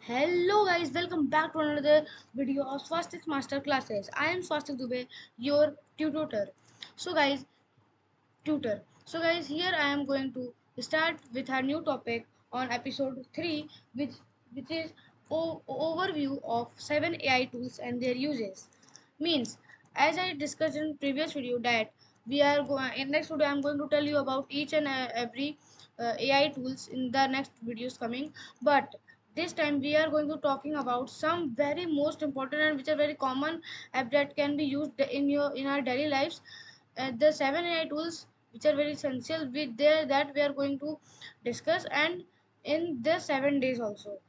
Hello guys, welcome back to another video of Swastik Master Classes. I am Swastik Dubey, your tutor. So guys, tutor. So guys, here I am going to start with our new topic on episode 3, which is overview of 7 AI tools and their uses. Means, as I discussed in previous video that we are going in next video, I am going to tell you about each and every AI tools in the next videos coming. But this time we are going to talking about some very most important and which are very common app that can be used in our daily lives. The 7 AI tools which are very essential with there that we are going to discuss, and in the 7 days also,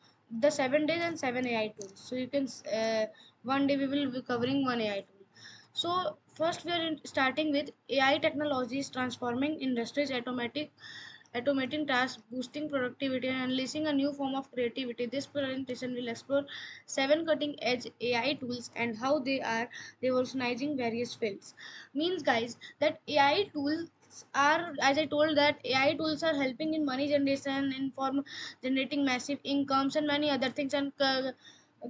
the 7 days and 7 AI tools. So you can one day we will be covering one AI tool. So first we are starting with AI technologies transforming industries, automating tasks, boosting productivity, and unleashing a new form of creativity. This presentation will explore 7 cutting-edge AI tools and how they are revolutionizing various fields. Means, guys, that AI tools are, as I told, that AI tools are helping in money generation, in form generating massive incomes and many other things, and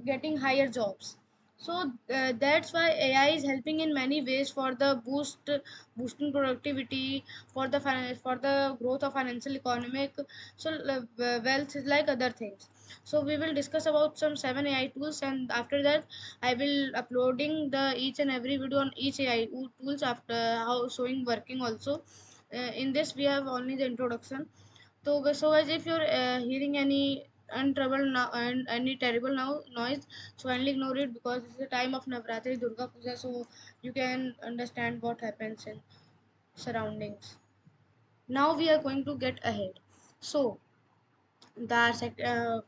getting higher jobs. So that's why AI is helping in many ways for the boosting productivity, for the for the growth of financial economic, so wealth is like other things. So we will discuss about some 7 AI tools, and after that I will uploading the each and every video on each AI tools after how showing working also. In this we have only the introduction. So as if you're hearing any untrouble now and any terrible now noise, so kindly ignore it because it's the time of Navratri Durga Puja, so you can understand what happens in surroundings. Now we are going to get ahead. So the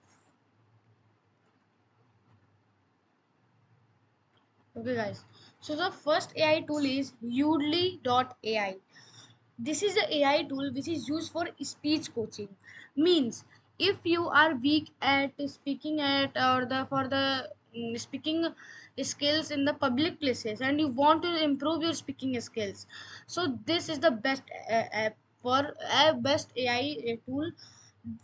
okay guys. So the first AI tool is Udly.ai. This is the AI tool which is used for speech coaching. Means, if you are weak at speaking at or the for the speaking skills in the public places and you want to improve your speaking skills, so this is the best app for best AI tool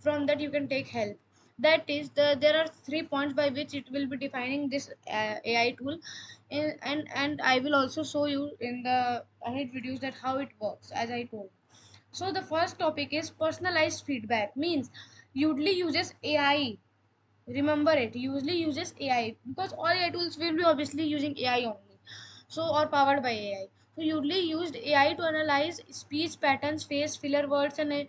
from that you can take help. That is there are 3 points by which it will be defining this AI tool, and I will also show you in the ahead videos that how it works as I told. So the first topic is personalized feedback. Means, usually uses AI. Remember it, usually uses AI because all AI tools will be obviously using AI only. So or powered by AI. So usually used AI to analyze speech patterns, face filler words, and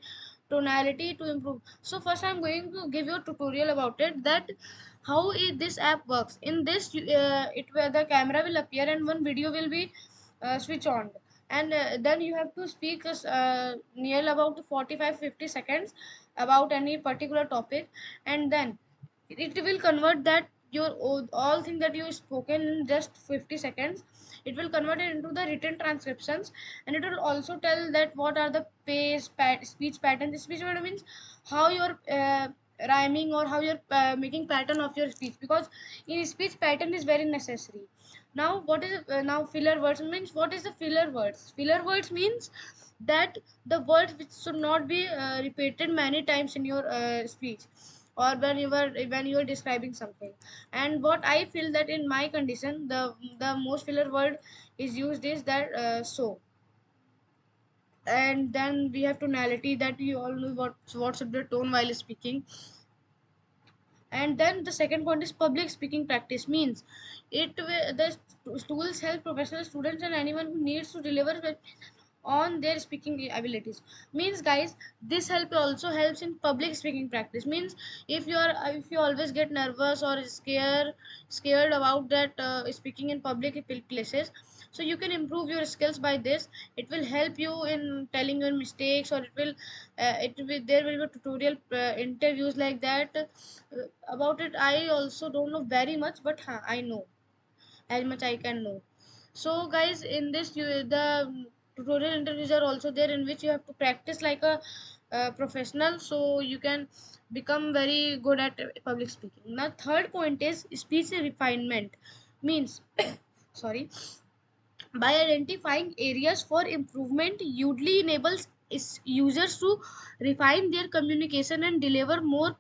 tonality to improve. So first I'm going to give you a tutorial about it, that how this app works. In this it where the camera will appear and one video will be switch on, and then you have to speak near about 45-50 seconds about any particular topic, and then it will convert that your all thing that you spoken in just 50 seconds. It will convert it into the written transcriptions, and it will also tell that what are the speech patterns. Speech pattern means how you're rhyming or how you're making pattern of your speech, because in speech pattern is very necessary. Now what is now filler words means, what is the filler words? Filler words means that the words which should not be repeated many times in your speech, or when you are describing something. And what I feel that in my condition, the most filler word is used is that so. And then we have tonality, that you all know what should be the tone while speaking. And then the second point is public speaking practice. Means, the tools help professional students and anyone who needs to deliver on their speaking abilities. Means, guys, this help also helps in public speaking practice. Means, if you always get nervous or scared about that speaking in public places, so you can improve your skills by this. It will help you in telling your mistakes, or it will there will be tutorial interviews like that. About it I also don't know very much, but I know as much I can know. So guys, in this the tutorial interviews are also there, in which you have to practice like a professional, so you can become very good at public speaking. Now third point is speech refinement. Means sorry, by identifying areas for improvement, enables users to refine their communication and deliver more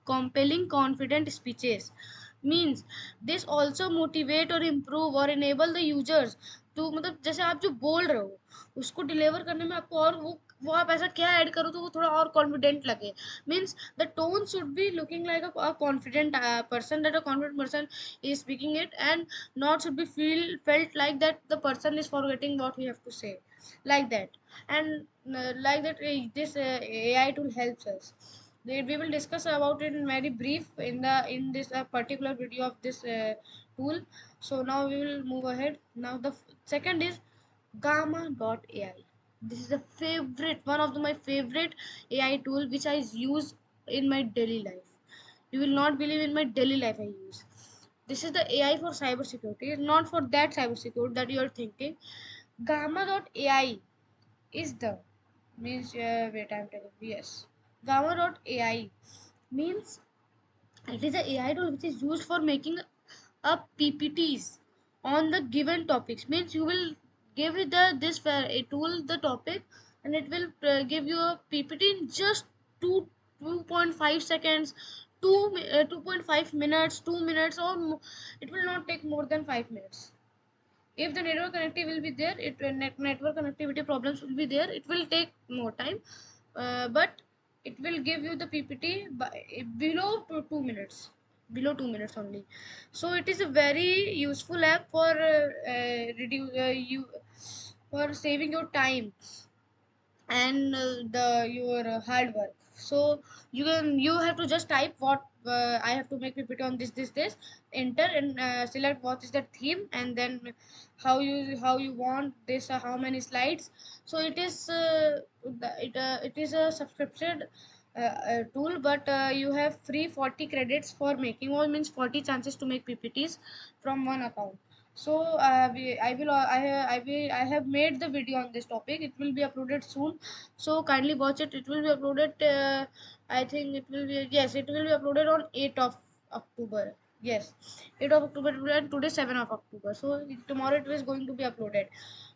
compelling confident speeches. Means this also motivate or improve or enable the users to, मतलब जैसे आप जो बोल रहे हो उसको deliver करने में आपको और वो आप ऐसा क्या ऐड करो तो वो थोड़ा और कॉन्फिडेंट लगे. Means the tone should be looking like a confident person, that a confident person is speaking it, and not should be felt like that the person is forgetting what we have to say, like that. And like that, this AI tool helps us. We will discuss about it in very brief in the in this particular video of this tool. So now we will move ahead. Now the second is Gamma.ai. This is a favorite, one of my favorite AI tool which I use in my daily life. You will not believe in my daily life I use. This is the AI for cybersecurity. It's not for that cybersecurity that you are thinking. Gamma.ai is the, means wait, I'm telling you. Yes, Gamma.ai means it is a AI tool which is used for making up PPTs on the given topics. Means you will give it the this a tool the topic, and it will give you a PPT in just 2.5 seconds, 2.5 minutes, 2 minutes, or it will not take more than 5 minutes. If the network connectivity will be there, network connectivity problems will be there, it will take more time, but it will give you the PPT by below 2 minutes, below 2 minutes only. So it is a very useful app for reduce you for saving your time and the your hard work. So you have to just type what I have to make PPT on this, enter, and select what is the theme, and then how you want this, how many slides. So it is it is a subscription tool, but you have free 40 credits for making, or means 40 chances to make PPTs from one account. So I have made the video on this topic. It will be uploaded soon, so kindly watch it. It will be uploaded, I think it will be, yes, it will be uploaded on 8th of October. Yes, 8th of October, and today 7th of October, so tomorrow it is going to be uploaded.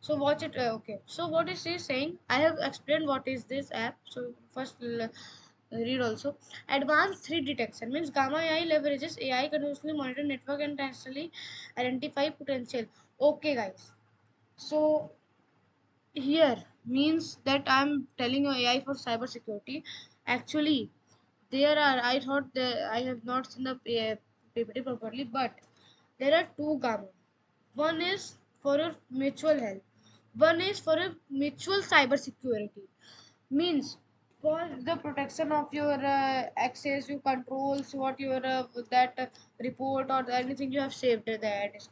So watch it. Okay, so what is he saying? I have explained what is this app. So first read also. Advanced threat detection means Gamma AI leverages AI continuously monitor network and constantly identify potential. Okay guys, so here means that I'm telling you AI for cyber security. Actually, there are, I thought that I have not seen the PPT properly, but there are two Gamma. One is for your mutual health. One is for a mutual cyber security. Means for the protection of your access, you controls what your that report or anything you have saved that is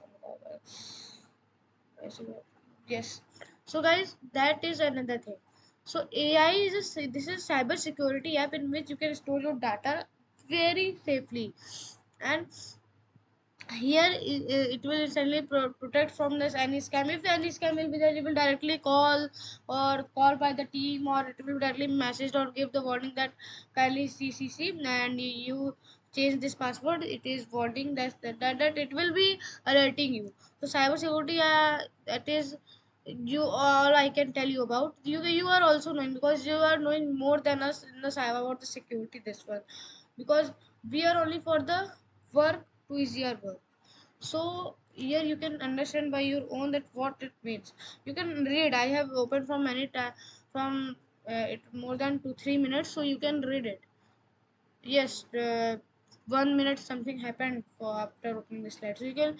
yes. So guys, that is another thing. So AI is this is cyber security app in which you can store your data very safely, and here it will instantly protect from this any scam. If any scam will be there, you will directly call by the team, or it will directly message or give the warning that kindly CCC and you change this password. It is warning that it will be alerting you. So cyber security, that is you all I can tell you about. You are also knowing, because you are knowing more than us in the cyber about the security this one, because we are only for the work to easier work. So here you can understand by your own that what it means. You can read. I have opened from many time from it more than 2-3 minutes, so you can read it. Yes, 1 minute something happened for after opening the slide, so you can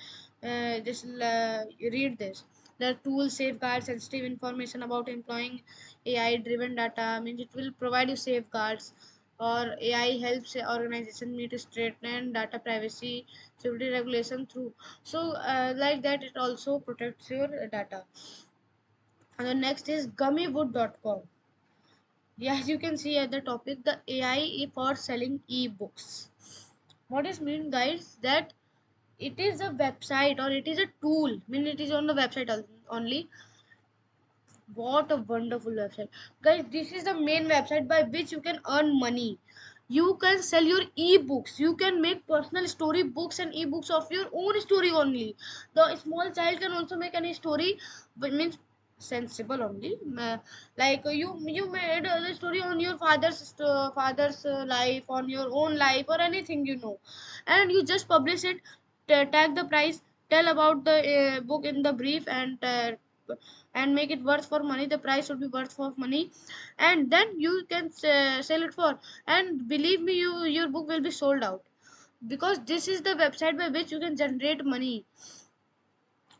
just read this. The tool safeguards sensitive information about employing AI driven data. Means it will provide you safeguards, or AI helps organization meet straighten data privacy security regulation through. So like that, it also protects your data. And the next is gummywood.com. Yes, you can see at the topic the AI for selling ebooks. What is mean, guys? That it is a website, or it is a tool. I mean, it is on the website only. What a wonderful website, guys! This is the main website by which you can earn money. You can sell your ebooks. You can make personal story books and ebooks of your own story only. The small child can also make any story, but means sensible only. Like you made the story on your father's life, on your own life, or anything you know, and you just publish it, tag the price, tell about the book in the brief, and make it worth for money. The price should be worth for money, and then you can sell it for. And believe me, your book will be sold out, because this is the website by which you can generate money.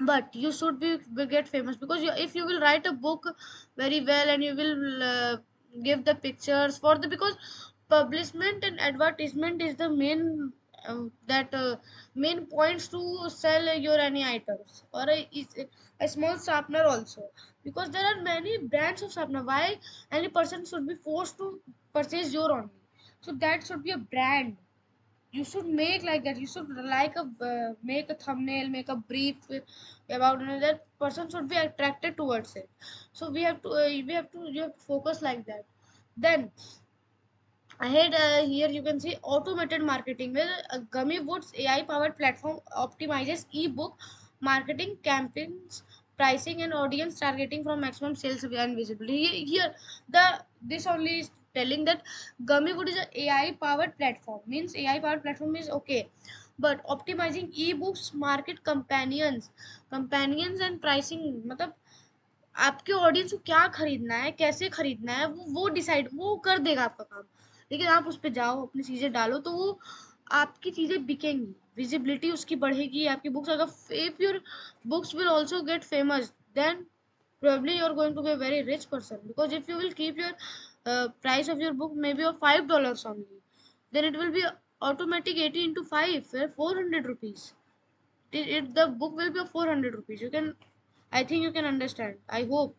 But you should be get famous, because if you will write a book very well, and you will give the pictures for the, because publishment and advertisement is the main that main points to sell your any items, or a small sharpener also, because there are many brands of sharpener. Why any person should be forced to purchase your only? So that should be a brand. You should make like that. You should like a make a thumbnail, make a brief about it. That person should be attracted towards it. So you have to focus like that. Then ahead, here you can see automated marketing, where Gummy Woods AI powered platform optimizes ebook marketing campaigns, pricing, and audience targeting from maximum sales and visibility. Here, the this only is telling that Gummy Wood is an AI powered platform. Means AI powered platform is okay, but optimizing ebooks, market companions and pricing, मतलब आपके audience को क्या खरीदना है, कैसे खरीदना है, वो डिसाइड वो कर देगा आपका काम। लेकिन आप उस पे जाओ, अपनी चीजें डालो, तो वो आपकी चीजें बिकेंगी, विजिबिलिटी उसकी बढ़ेगी। आपकी बुक्स अगर if your books will also get famous, then probably you're going to be a very rich person, because if you will keep your price of your book maybe of $5 only, then it will be automatic 80 into 5, 400 rupees. The book will be of 400 rupees. You can, I think you can understand, I hope.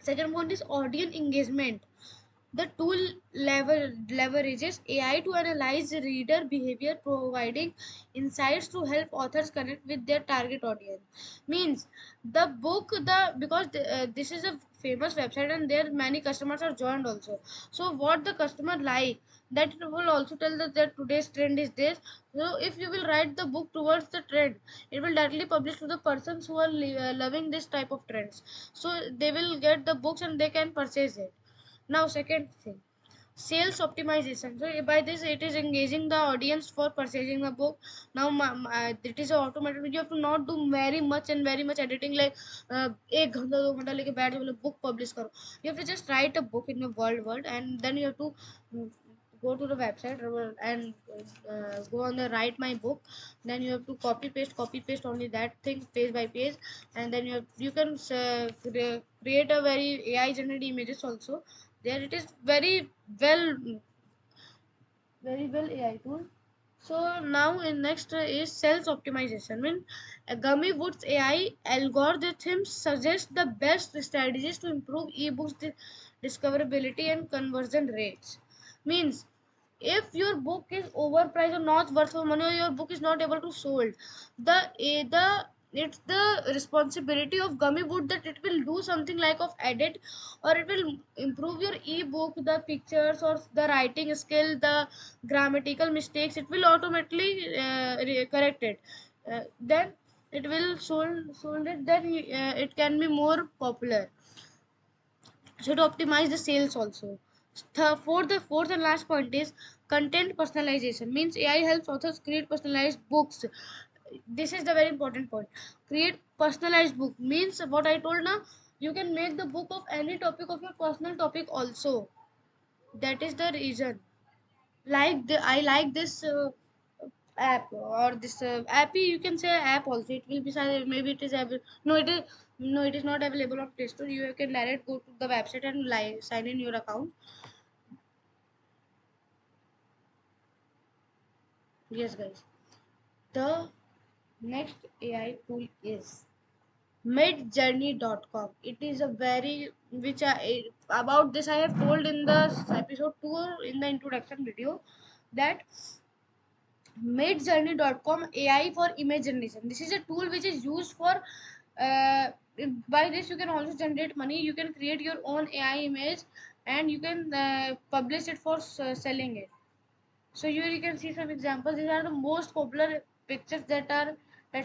Second point is audience engagement. The tool leverages AI to analyze reader behavior, providing insights to help authors connect with their target audience. Means the book, because this is a famous website, and there many customers are joined also. So what the customer like, that it will also tell that today's trend is this. So if you will write the book towards the trend, it will directly publish to the persons who are loving this type of trends. So they will get the books and they can purchase it. Now second thing, sales optimization. So by this it is engaging the audience for purchasing the book. Now it is automated. You have to not do very much editing, like एक घंटा 2 घंटा लेके बैठ बोले book publish करो. You have to just write a book in your word, and then you have to mm, go to the website and go on the write my book. Then you have to copy paste only that thing page by page, and then you can create a very AI generated images also. There it is well very well AI tool. So now in next is sales optimization. Mean Gummy Woods AI algorithms suggest the best strategies to improve ebooks discoverability and conversion rates. Means if your book is overpriced or not worth for money, or your book is not able to sold, the it's the responsibility of Gummy Wood that it will do something like of edit, or it will improve your ebook, the pictures or the writing skill, the grammatical mistakes, it will automatically correct it. Then it will sold it, then it can be more popular. Should optimize the sales also. The fourth and last point is content personalization. Means AI helps authors create personalized books. This is the very important point. Create personalized book means what I told now. You can make the book of any topic of your personal topic also. That is the reason. I like this app, or this app, you can say app also. It will be maybe it is able. No, it is not available on Play Store. You can direct go to the website and sign in your account. Yes, guys. The next AI tool is midjourney.com. It is a very which about this I have told in the episode 2 or in the introduction video, that midjourney.com AI for image generation. This is a tool which is used for uh, by this you can also generate money. You can create your own AI image, and you can publish it for selling it. So here you can see some examples. These are the most popular pictures that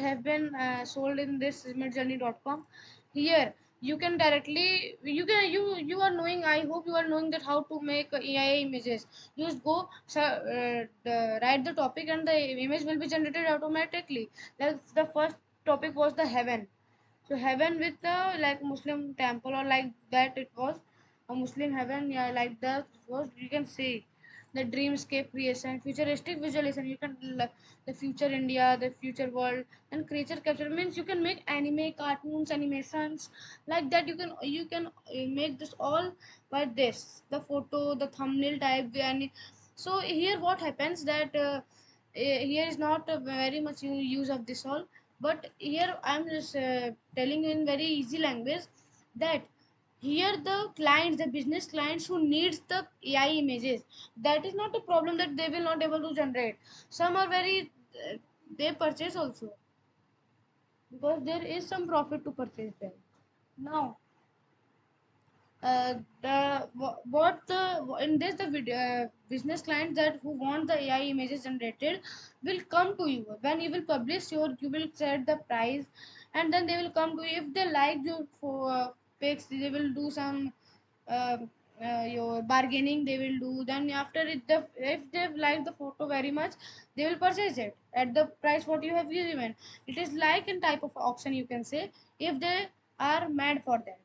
have been sold in this midjourney.com. Here you can directly, you are knowing, I hope you are knowing that how to make AI images. You just go, so, write the topic and the image will be generated automatically. That's the first topic was the heaven. So heaven with the like Muslim temple or like that, it was a Muslim heaven, yeah, like that was, you can see the dreamscape creation, futuristic visualization. You can the future India, the future world, and creature capture means you can make anime, cartoons, animations like that. You can make this all by this the photo, the thumbnail type, and so here what happens that here is not very much use of this all, but here I'm just telling you in very easy language that here the clients, the business clients who needs the AI images, that is not a problem that they will not able to generate. Some are very they purchase also, because there is some profit to purchase them. Now what the in this the video, business clients that who want the AI images generated will come to you when you will publish your, you will set the price, and then they will come to you if they like your pics. They will do some uh, your bargaining they will do. Then after it, if they like the photo very much, they will purchase it at the price what you have given. It is like in type of auction, you can say, if they are mad for that.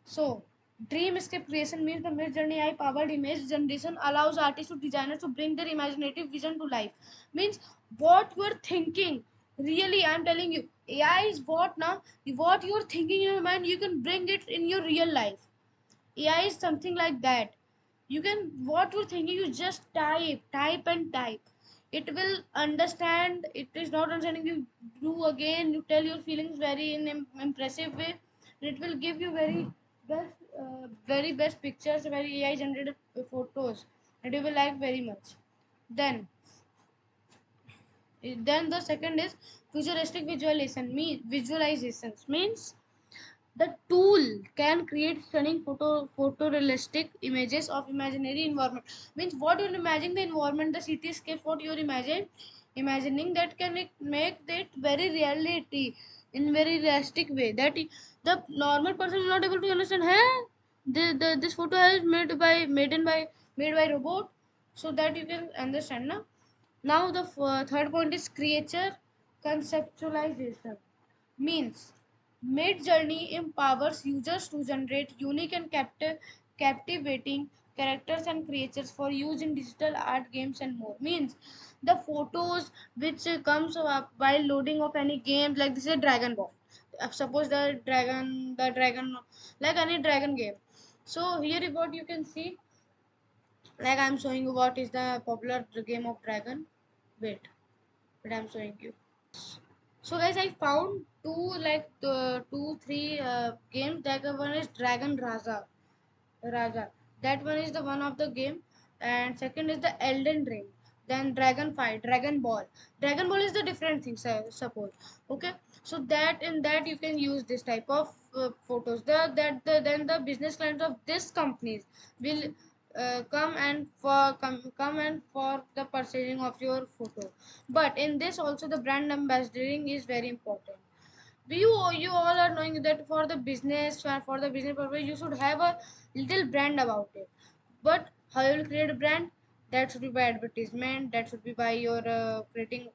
So, dreamscape creation means the mid-journey AI-powered image generation allows artists or designers to bring their imaginative vision to life. Means what you are thinking. Really, I am telling you, AI is what now? What you are thinking in your mind, you can bring it in your real life. AI is something like that. You can what you're thinking, you just type and type. It will understand. It is not understanding, you do again. You tell your feelings very in impressive way. And it will give you very best pictures, very AI generated photos that you will like very much. Then, then the second is futuristic visualizations means the tool can create stunning photorealistic images of imaginary environment. Means what you imagine the environment, the cityscape, what you imagining that can it make it very reality in very realistic way that the normal person is not able to understand. Huh? This photo is made by robot, so that you can understand now. Now the third point is creature conceptualization means Midjourney empowers users to generate unique and captivating characters and creatures for use in digital art, games, and more. Means the photos which comes up while loading of any game, like this is a Dragon Ball. Suppose the dragon, like any dragon game. So here what you can see, like I'm showing you what is the popular game of dragon. Wait, but I'm showing you. So guys, I found two, three games. That one is Dragon Raja. That one is the one of the game, and second is the Elden Ring. Then Dragon Fight, Dragon Ball. Dragon Ball is the different thing, suppose. Okay, so that in that you can use this type of photos. Then the business clients of this companies will come and for the purchasing of your photo. But in this also the brand ambassadoring is very important. You all are knowing that for the business purpose you should have a little brand about it. But how you will create a brand, that should be by advertisement, that should be by your creating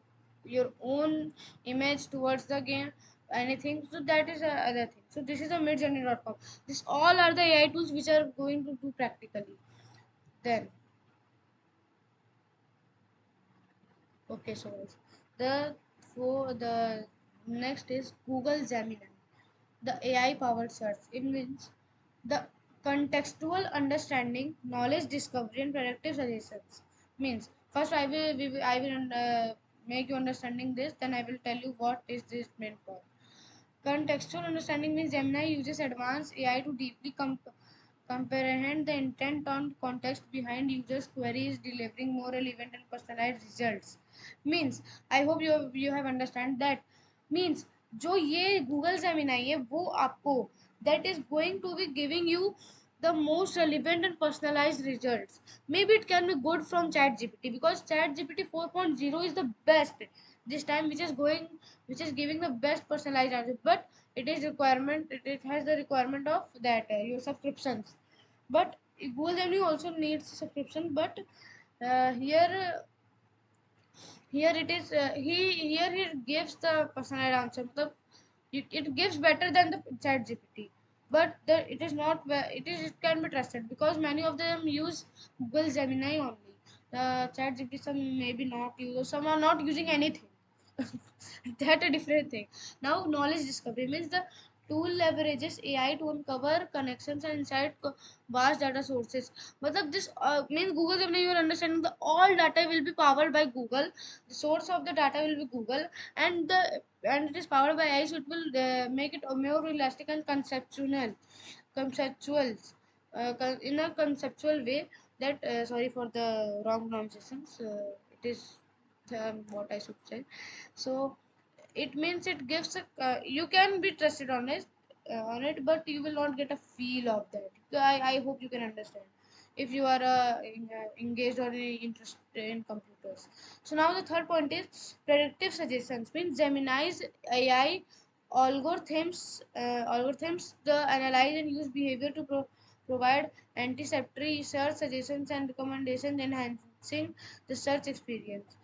your own image towards the game, anything. So that is other thing. So this is a midjourney.com. This all are the AI tools which are going to do practically. Then okay, so guys, the for the next is Google Gemini, the AI powered search. It means the contextual understanding, knowledge discovery, and predictive suggestions. Means first I will make you understanding this. Then I will tell you what is this meant for. Contextual understanding means Gemini uses advanced AI to deeply comprehend the intent on context behind users' queries, delivering more relevant and personalized results. Means I hope you have understand that. Means जो ये Google Gemini है वो आपको that is going to be giving you the most relevant and personalized results. Maybe it can be good from ChatGPT because ChatGPT 4.0 is the best this time, which is giving the best personalized answer. But it is requirement, it has the requirement of that your subscriptions. But Google Gemini also needs subscription, but here it is here it gives the personalized answer. It gives better than the chat gpt, but it is not it can be trusted because many of them use Google Gemini only. The chat gpt some maybe not use, or some are not using anything. That a different thing. Now knowledge discovery means the tool leverages AI to uncover connections and inside vast data sources. Matlab this means Google Gemini, you are understanding the all data will be powered by Google. The source of the data will be Google, and it is powered by AI, so it will make it more realistic and conceptual in a conceptual way. That sorry for the wrong pronunciations. It is what I should say. So it means it gives a you can be trusted on it, but you will not get a feel of that. I hope you can understand if you are engaged or interested in computers. So now the third point is predictive suggestions means Gemini's AI algorithms the analyze and use behavior to provide anticipatory search suggestions and recommendations, enhancing the search experience.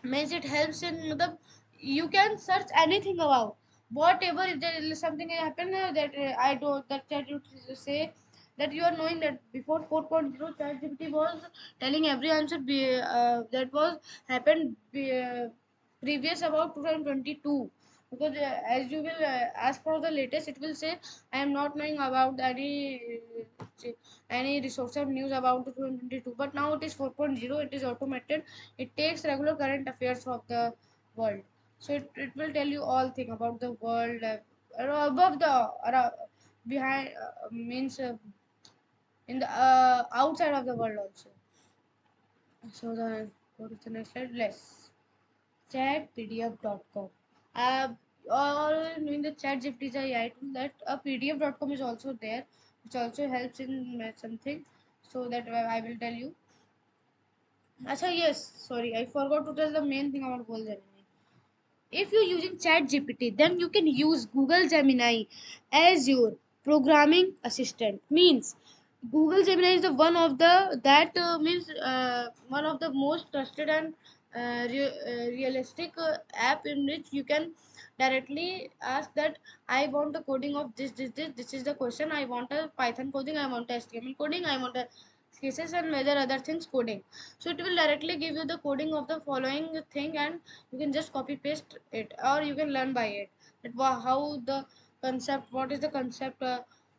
Means it helps in the you can search anything about whatever there is something happen that I don't that chat you say that you are knowing that before 4.0 ChatGPT was telling every answer that was happened previous about 2022, because as you will ask for the latest, it will say I am not knowing about any resource of news about the 2022, but now it is 4.0, it is automated. It takes regular current affairs of the world, so it will tell you all thing about the world above the behind means in the outside of the world also. So the what is the next slide? Less chatpdf.com. Uh, or in the chat GPT is a AI tool that pdf.com is also there, which also helps in something. So that I will tell you. Acha, yes, sorry, I forgot to tell the main thing about Google Gemini. If you're using chat gpt, then you can use Google Gemini as your programming assistant. Means Google Gemini is the one of the that means one of the most trusted and realistic app in which you can directly ask that I want the coding of this is the question. I want a Python coding, I want a HTML coding, I want a CSS and whether other things coding. So it will directly give you the coding of the following thing, and you can just copy paste it, or you can learn by it that how the concept, what is the concept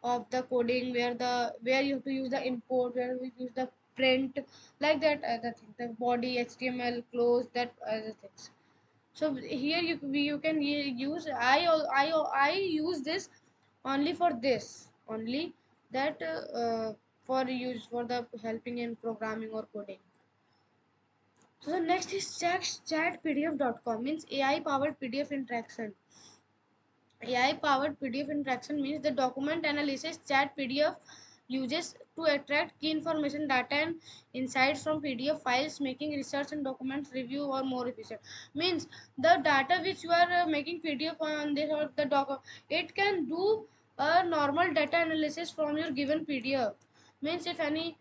of the coding, where you have to use the import, where we use the print, like that other thing, the body HTML close, that other things. So here you can use I use this only for this only, that for use for the helping in programming or coding. So the next is chatpdf.com means AI powered PDF interaction. AI powered PDF interaction means the document analysis chat PDF uses to attract key information, data, and insights from PDF files, making research and documents review or more efficient. Means the data which you are making PDF on this or the doc, it can do a normal data analysis from your given PDF. Means if any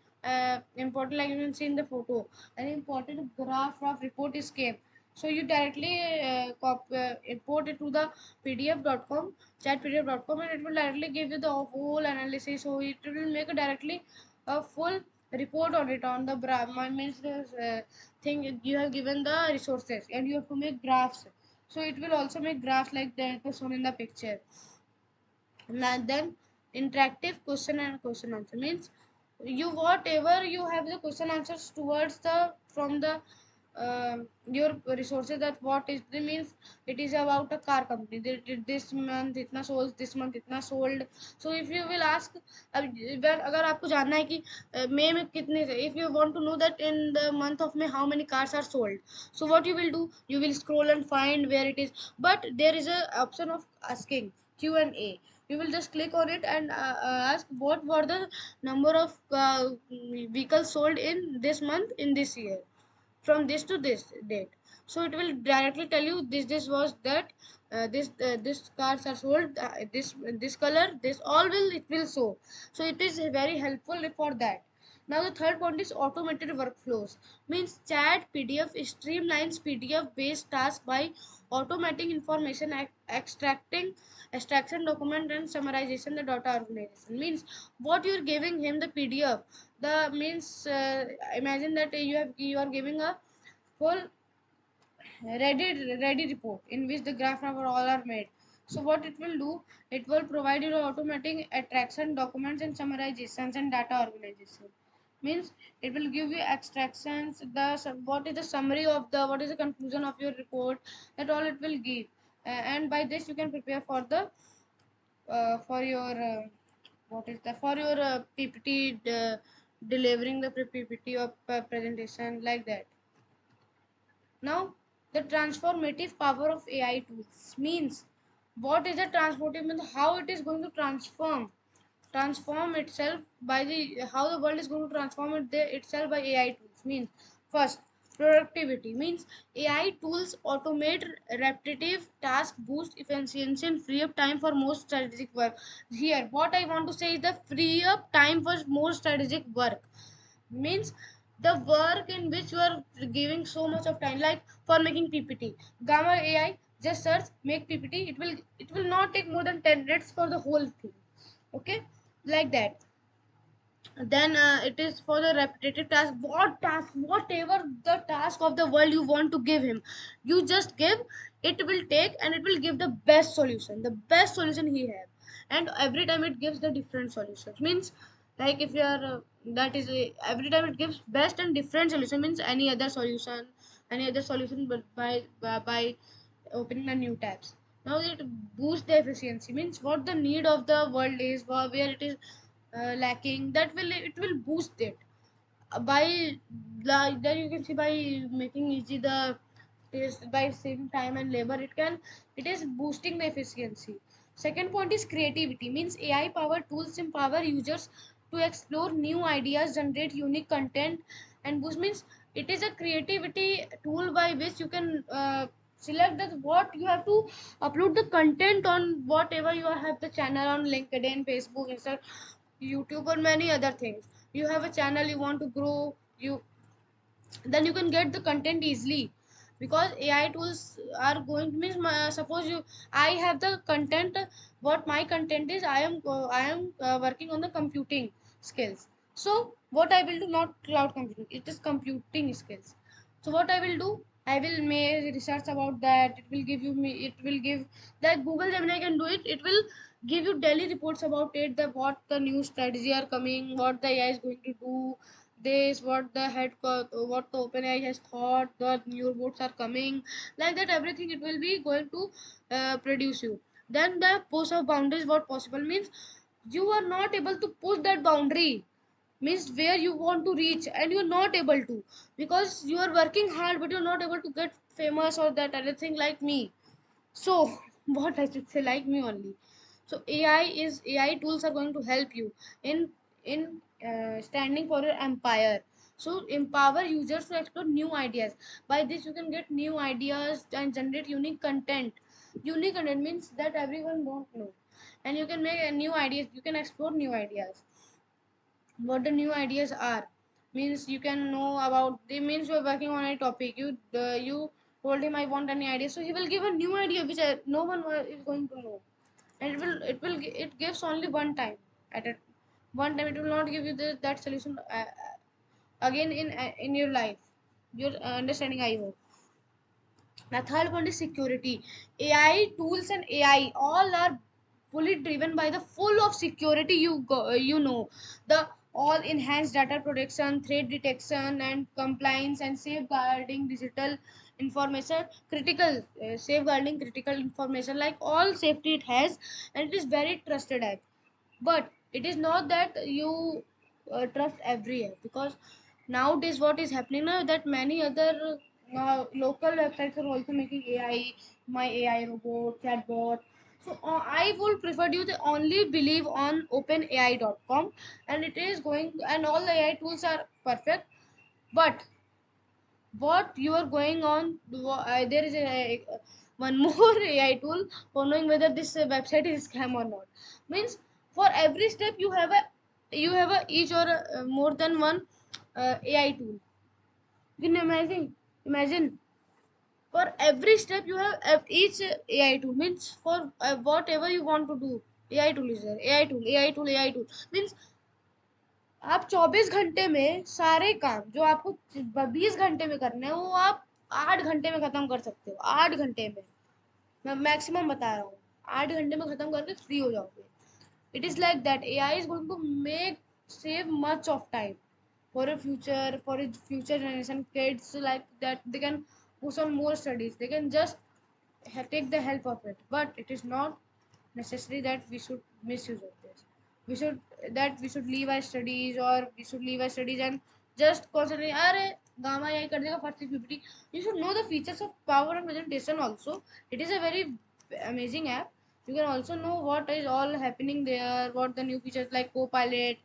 important, like you can see in the photo, an important graph of report is came, so you directly import it to the pdf.com, chatpdf.com, and it will directly give you the whole analysis. So it will make directly a full report on it on the means thing you have given the resources, and you have to make graphs. So it will also make graphs like that shown in the picture. And then interactive question and question answer means you whatever you have the question answers towards the from the your resources, that what is the means it is about a car company, they did this month itna sold, this month itna sold. So if you will ask अगर आपको जानना है कि मई में कितने, if you want to know that in the month of May how many cars are sold, so what you will do, you will scroll and find where it is. But there is a option of asking Q&A. You will just click on it and ask what were the number of vehicles sold in this month in this year. from this to this date. So it will directly tell you this was that, this cars are sold, this color, this all will it will show. So it is very helpful for that. Now the third point is automated workflows. Means chat PDF streamlines PDF based tasks by automating information extraction, document and summarization, the data organization. Means what you're giving him the PDF, the means imagine that you are giving a full ready report in which the graph number all are made. So what it will do, it will provide you automatic attraction, documents and summarizations and data organization. Means it will give you extractions, what is the summary of the, what is the conclusion of your report, that all it will give. And by this you can prepare for the for your what is the for your PPT, delivering the PPT of presentation, like that. Now, the transformative power of AI tools means, what is the transformative means, how it is going to transform itself by the, how the world is going to transform itself by AI tools. Means first, productivity. Means AI tools automate repetitive tasks, boost efficiency and free up time for more strategic work. Here what I want to say is the free up time for more strategic work. Means the work in which you are giving so much of time, like for making PPT, Gamma AI just search make PPT, it will not take more than 10 minutes for the whole thing. Okay, like that. Then it is for the repetitive task, whatever the task of the world you want to give him, you just give, it will take and it will give the best solution he have. And every time it gives the different solutions. Means like if you are that is every time it gives best and different solution. Means any other solution, but by opening the new tabs. Now it boosts the efficiency. Means what the need of the world is, where it is lacking, that will it will boost it. By then you can see, by making easy the is by saving time and labor, it is boosting the efficiency. Second point is creativity. Means AI powered tools empower users to explore new ideas, generate unique content and boost. Means it is a creativity tool by which you can select that what you have to upload the content on, whatever you have the channel on LinkedIn, Facebook, Instagram, YouTube or many other things. You have a channel you want to grow, you then you can get the content easily. Because AI tools are going to means suppose you, I have the content, what my content is, I am working on the computing skills. So what I will do, not cloud computing, it is computing skills. So what I will do, I will make research about that, it will give you me, it will give that Google Gemini can do it, it will give you daily reports about it, the what the new strategy are coming, what the AI is going to do, this what the what the OpenAI has thought, the new robots are coming, like that everything it will be going to produce you. Then the push of boundaries, what possible means, you are not able to push that boundary, means where you want to reach and you're not able to, because you are working hard but you're not able to get famous or that anything like me. So what I should say, like me only. So AI tools are going to help you in standing for your empire. So empower users to explore new ideas. By this you can get new ideas and generate unique content means that everyone don't know. And you can make a new ideas, you can explore new ideas. What the new ideas are, means you can know about the, means you're working on a topic, you told him I want any idea, so he will give a new idea which no one is going to know. And it gives only one time, at a one time it will not give you that solution again in your life. You're understanding, I hope. The third one is security. AI tools and AI all are fully driven by the full of security. You know, the all enhanced data protection, threat detection, and compliance and safeguarding digital information. Safeguarding critical information, like all safety it has, and it is very trusted app. But it is not that you trust every app, because nowadays what is happening now, that many other local websites are also making AI, my AI robot, chatbot. So I would prefer you to only believe on openai.com, and it is going, and all the AI tools are perfect. But what you are going on. There is one more AI tool for knowing whether this website is scam or not. Means for every step you have a each or more than one AI tool. You can imagine for every step you have each AI tool. Means for whatever you want to do, AI tool is there. AI tool, AI tool, AI tool. Means आप 24 घंटे में सारे काम जो आपको 20 घंटे में करने हैं वो आप 8 घंटे में खत्म कर सकते हो। 8 घंटे में मैं मैक्सिमम बता रहा हूँ। 8 घंटे में खत्म करके फ्री हो जाओगे। It is like that AI is going to make save much of time for a future generation kids like that they can push on more studies, they can just take the help of it, but it is not necessary that we should misuse of this. We should leave our studies, or we should leave our studies and just concentrate. अरे gamma यही कर देगा first PPT. You should know the features of PowerPoint presentation also. It is a very amazing app. You can also know what is all happening there, what the new features like Copilot,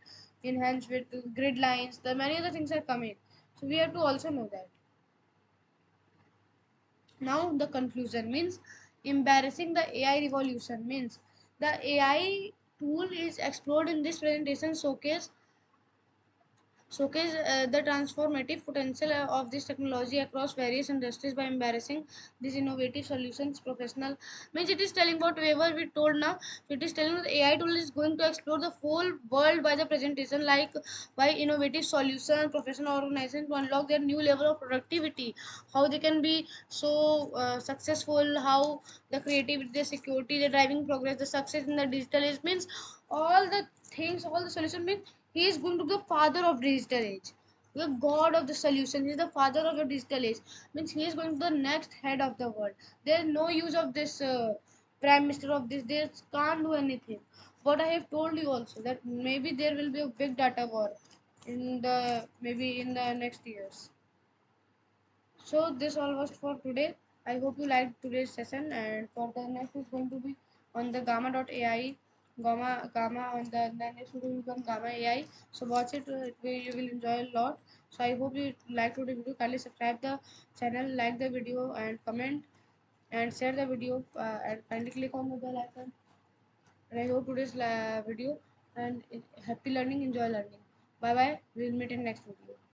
enhanced with grid lines, the many other things are coming. So we have to also know that. Now the conclusion means embarrassing the AI revolution means the AI tool is explored in this presentation showcase the transformative potential of this technology across various industries by embarrassing these innovative solutions. Professional means it is telling whatever we told now. It is telling the AI tool is going to explore the whole world by the presentation, like by innovative solutions, professional organizations to unlock their new level of productivity. How they can be so successful, how the creativity, the security, the driving progress, the success in the digital age means all the things, all the solution means he is going to be the father of digital age, the god of the solution. He is the father of the digital age. Means he is going to be the next head of the world. There is no use of this prime minister of this. They can't do anything. But I have told you also that maybe there will be a big data war in the maybe in the next years. So this all was for today. I hope you liked today's session, and for the next is going to be on the gamma.ai, gamma on the next will be on gamma AI. So watch it, you will enjoy a lot. So I hope you like today's video. Kindly subscribe the channel, like the video, and comment and share the video, and kindly click on the bell icon. And I hope today's video and happy learning, enjoy learning. Bye bye. We'll meet in next video.